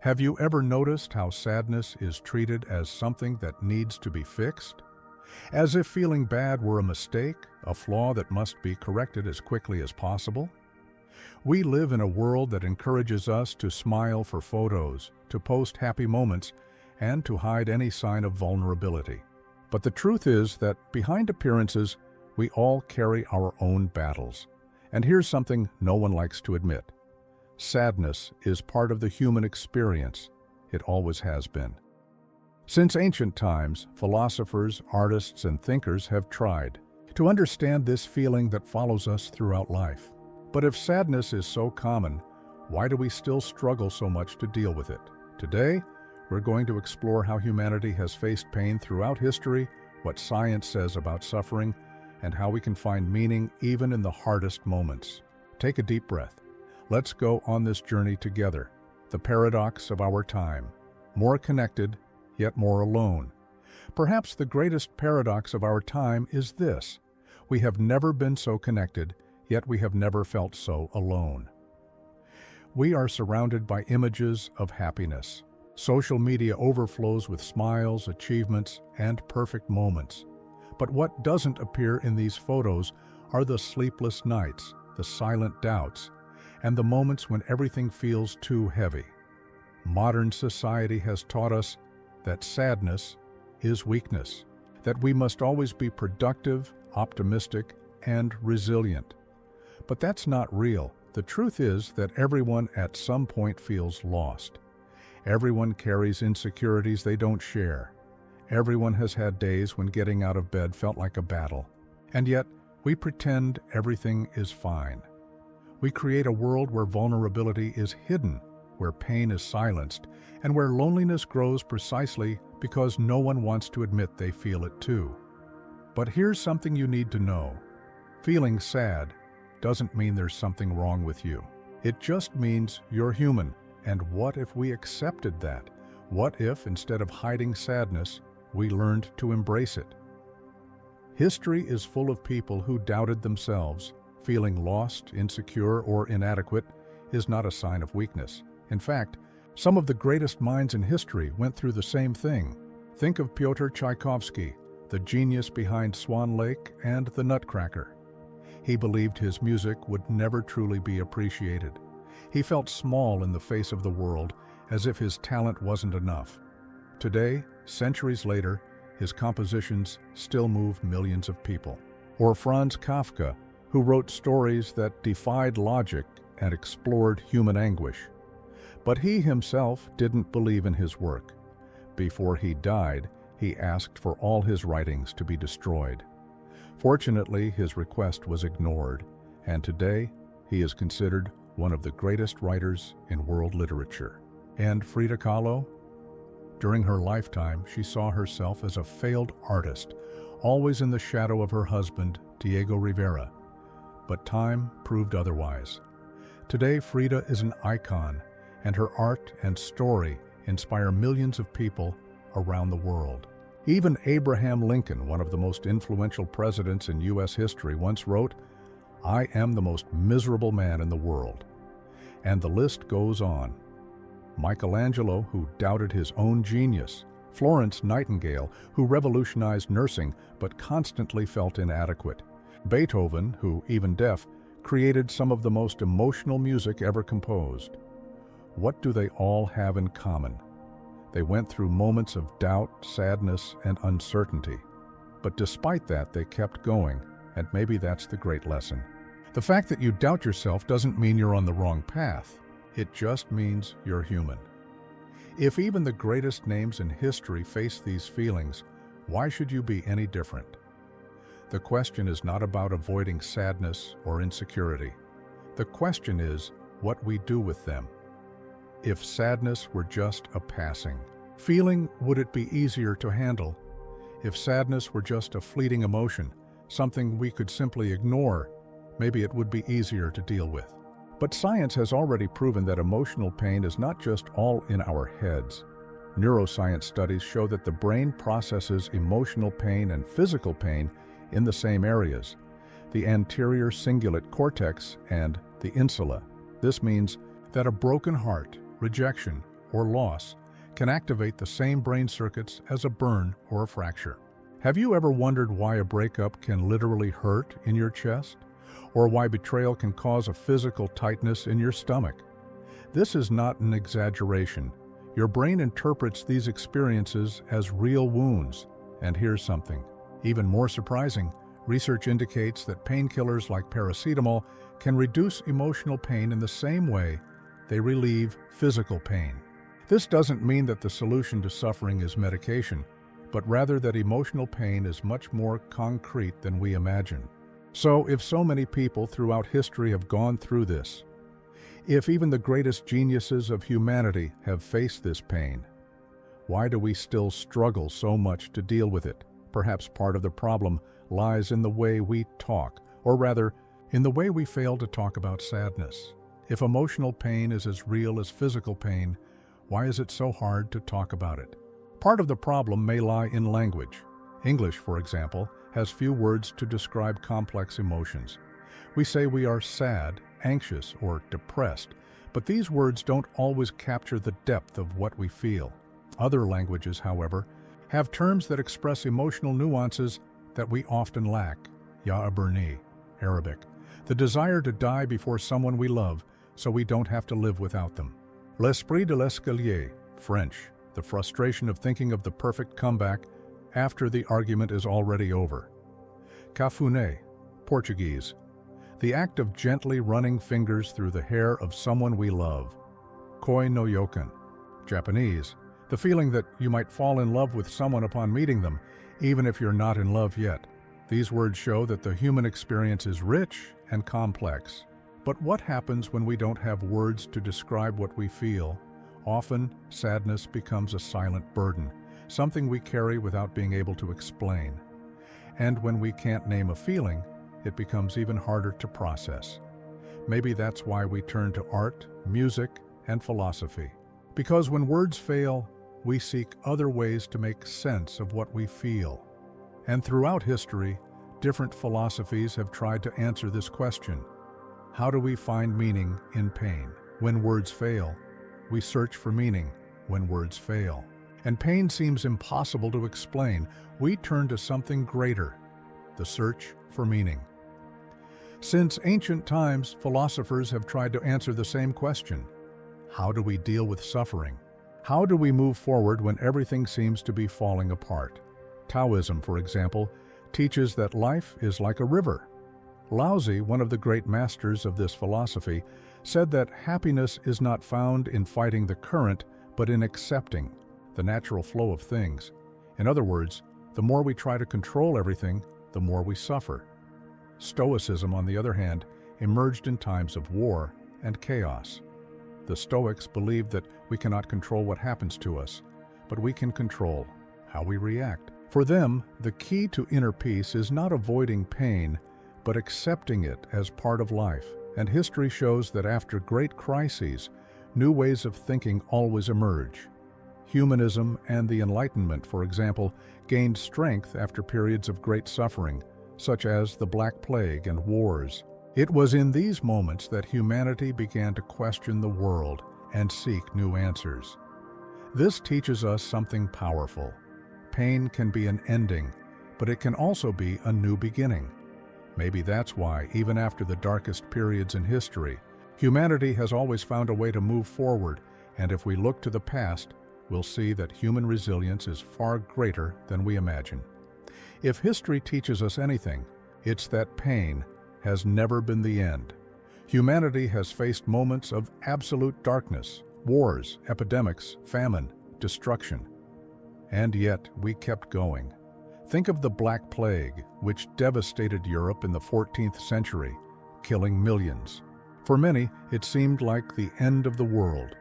Have you ever noticed how sadness is treated as something that needs to be fixed? As if feeling bad were a mistake, a flaw that must be corrected as quickly as possible? We live in a world that encourages us to smile for photos, to post happy moments, and to hide any sign of vulnerability. But the truth is that behind appearances, we all carry our own battles. And here's something no one likes to admit. Sadness is part of the human experience. It always has been. Since ancient times, philosophers, artists, and thinkers have tried to understand this feeling that follows us throughout life. But if sadness is so common, why do we still struggle so much to deal with it? Today, we're going to explore how humanity has faced pain throughout history, what science says about suffering, and how we can find meaning even in the hardest moments. Take a deep breath. Let's go on this journey together. The paradox of our time. More connected, yet more alone. Perhaps the greatest paradox of our time is this. We have never been so connected, yet we have never felt so alone. We are surrounded by images of happiness. Social media overflows with smiles, achievements, and perfect moments. But what doesn't appear in these photos are the sleepless nights, the silent doubts, and the moments when everything feels too heavy. Modern society has taught us that sadness is weakness, that we must always be productive, optimistic, and resilient. But that's not real. The truth is that everyone at some point feels lost. Everyone carries insecurities they don't share. Everyone has had days when getting out of bed felt like a battle. And yet, we pretend everything is fine. We create a world where vulnerability is hidden, where pain is silenced, and where loneliness grows precisely because no one wants to admit they feel it too. But here's something you need to know. Feeling sad doesn't mean there's something wrong with you. It just means you're human. And what if we accepted that? What if, instead of hiding sadness, we learned to embrace it? History is full of people who doubted themselves. Feeling lost, insecure, or inadequate is not a sign of weakness. In fact, some of the greatest minds in history went through the same thing. Think of Pyotr Tchaikovsky, the genius behind Swan Lake and The Nutcracker. He believed his music would never truly be appreciated. He felt small in the face of the world, as if his talent wasn't enough. Today, centuries later, his compositions still move millions of people. Or Franz Kafka, who wrote stories that defied logic and explored human anguish. But he himself didn't believe in his work. Before he died, he asked for all his writings to be destroyed. Fortunately, his request was ignored, and today he is considered one of the greatest writers in world literature. And Frida Kahlo? During her lifetime, she saw herself as a failed artist, always in the shadow of her husband, Diego Rivera. But time proved otherwise. Today, Frida is an icon, and her art and story inspire millions of people around the world. Even Abraham Lincoln, one of the most influential presidents in U.S. history, once wrote, "I am the most miserable man in the world." And the list goes on. Michelangelo, who doubted his own genius. Florence Nightingale, who revolutionized nursing but constantly felt inadequate. Beethoven, who, even deaf, created some of the most emotional music ever composed. What do they all have in common? They went through moments of doubt, sadness, and uncertainty. But despite that, they kept going, and maybe that's the great lesson. The fact that you doubt yourself doesn't mean you're on the wrong path. It just means you're human. If even the greatest names in history face these feelings, why should you be any different? The question is not about avoiding sadness or insecurity. The question is what we do with them. If sadness were just a passing feeling, would it be easier to handle? If sadness were just a fleeting emotion, something we could simply ignore, maybe it would be easier to deal with. But science has already proven that emotional pain is not just all in our heads. Neuroscience studies show that the brain processes emotional pain and physical pain in the same areas, the anterior cingulate cortex and the insula. This means that a broken heart, rejection, or loss can activate the same brain circuits as a burn or a fracture. Have you ever wondered why a breakup can literally hurt in your chest? Or why betrayal can cause a physical tightness in your stomach? This is not an exaggeration. Your brain interprets these experiences as real wounds. And here's something even more surprising. Research indicates that painkillers like paracetamol can reduce emotional pain in the same way they relieve physical pain. This doesn't mean that the solution to suffering is medication, but rather that emotional pain is much more concrete than we imagine. So, if so many people throughout history have gone through this, if even the greatest geniuses of humanity have faced this pain, why do we still struggle so much to deal with it? Perhaps part of the problem lies in the way we talk, or rather, in the way we fail to talk about sadness. If emotional pain is as real as physical pain, why is it so hard to talk about it? Part of the problem may lie in language. English, for example, has few words to describe complex emotions. We say we are sad, anxious, or depressed, but these words don't always capture the depth of what we feel. Other languages, however, have terms that express emotional nuances that we often lack. Ya aburni, Arabic, the desire to die before someone we love so we don't have to live without them. L'esprit de l'escalier, French, the frustration of thinking of the perfect comeback after the argument is already over. Cafuné, Portuguese, the act of gently running fingers through the hair of someone we love. Koi no yokan, Japanese, the feeling that you might fall in love with someone upon meeting them, even if you're not in love yet. These words show that the human experience is rich and complex. But what happens when we don't have words to describe what we feel? Often, sadness becomes a silent burden, something we carry without being able to explain. And when we can't name a feeling, it becomes even harder to process. Maybe that's why we turn to art, music, and philosophy. Because when words fail, we seek other ways to make sense of what we feel. And throughout history, different philosophies have tried to answer this question. How do we find meaning in pain? When words fail, we search for meaning when words fail. And pain seems impossible to explain. We turn to something greater, the search for meaning. Since ancient times, philosophers have tried to answer the same question. How do we deal with suffering? How do we move forward when everything seems to be falling apart? Taoism, for example, teaches that life is like a river. Laozi, one of the great masters of this philosophy, said that happiness is not found in fighting the current, but in accepting the natural flow of things. In other words, the more we try to control everything, the more we suffer. Stoicism, on the other hand, emerged in times of war and chaos. The Stoics believed that we cannot control what happens to us, but we can control how we react. For them, the key to inner peace is not avoiding pain, but accepting it as part of life. And history shows that after great crises, new ways of thinking always emerge. Humanism and the Enlightenment, for example, gained strength after periods of great suffering, such as the Black Plague and wars. It was in these moments that humanity began to question the world and seek new answers. This teaches us something powerful. Pain can be an ending, but it can also be a new beginning. Maybe that's why, even after the darkest periods in history, humanity has always found a way to move forward, and if we look to the past, we'll see that human resilience is far greater than we imagine. If history teaches us anything, it's that pain has never been the end. Humanity has faced moments of absolute darkness, wars, epidemics, famine, destruction. And yet, we kept going. Think of the Black Plague, which devastated Europe in the 14th century, killing millions. For many, it seemed like the end of the world.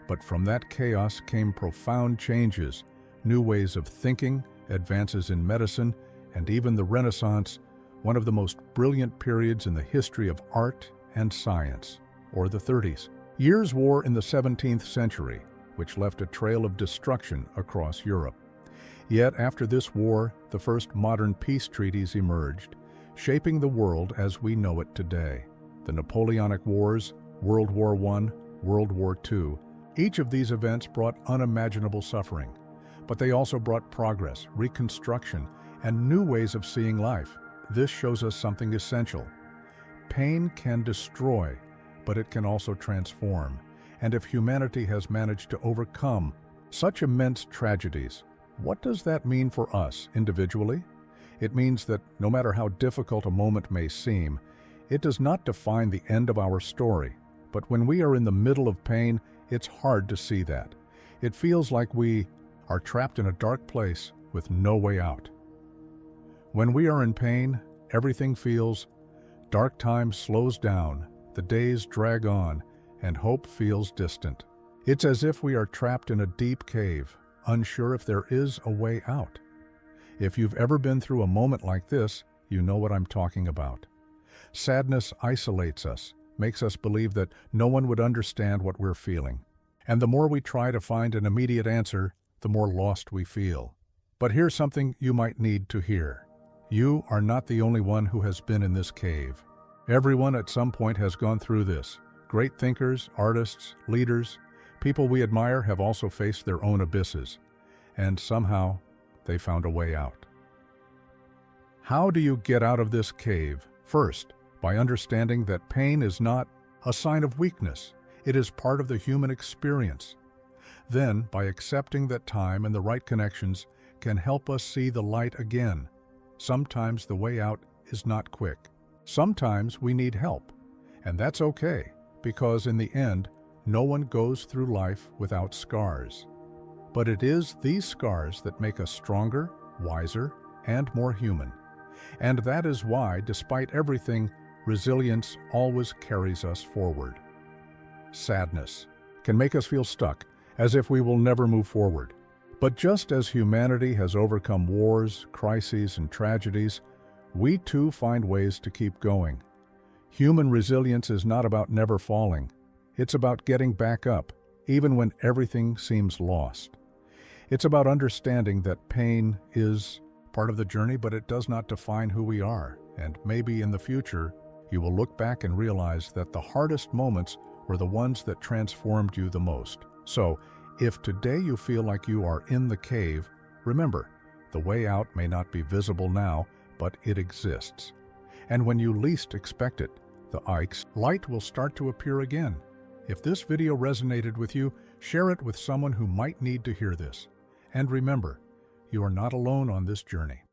But from that chaos came profound changes, new ways of thinking, advances in medicine, and even the Renaissance, one of the most brilliant periods in the history of art and science, or the 30s. Years' war in the 17th century, which left a trail of destruction across Europe. Yet after this war, the first modern peace treaties emerged, shaping the world as we know it today. The Napoleonic Wars, World War I, World War II, Each of these events brought unimaginable suffering, but they also brought progress, reconstruction, and new ways of seeing life. This shows us something essential. Pain can destroy, but it can also transform. And if humanity has managed to overcome such immense tragedies, what does that mean for us individually? It means that no matter how difficult a moment may seem, it does not define the end of our story. But when we are in the middle of pain, it's hard to see that. It feels like we are trapped in a dark place with no way out. When we are in pain, everything feels dark. Time slows down, the days drag on, and hope feels distant. It's as if we are trapped in a deep cave, unsure if there is a way out. If you've ever been through a moment like this, you know what I'm talking about. Sadness isolates us, makes us believe that no one would understand what we're feeling. And the more we try to find an immediate answer, the more lost we feel. But here's something you might need to hear. You are not the only one who has been in this cave. Everyone at some point has gone through this. Great thinkers, artists, leaders, people we admire have also faced their own abysses. And somehow, they found a way out. How do you get out of this cave? First, by understanding that pain is not a sign of weakness. It is part of the human experience. Then, by accepting that time and the right connections can help us see the light again. Sometimes the way out is not quick. Sometimes we need help. And that's okay, because in the end, no one goes through life without scars. But it is these scars that make us stronger, wiser, and more human. And that is why, despite everything, resilience always carries us forward. Sadness can make us feel stuck, as if we will never move forward. But just as humanity has overcome wars, crises, and tragedies, we too find ways to keep going. Human resilience is not about never falling. It's about getting back up, even when everything seems lost. It's about understanding that pain is part of the journey, but it does not define who we are. And maybe in the future, you will look back and realize that the hardest moments were the ones that transformed you the most. So, if today you feel like you are in the cave, remember, the way out may not be visible now, but it exists. And when you least expect it, the light will start to appear again. If this video resonated with you, share it with someone who might need to hear this. And remember, you are not alone on this journey.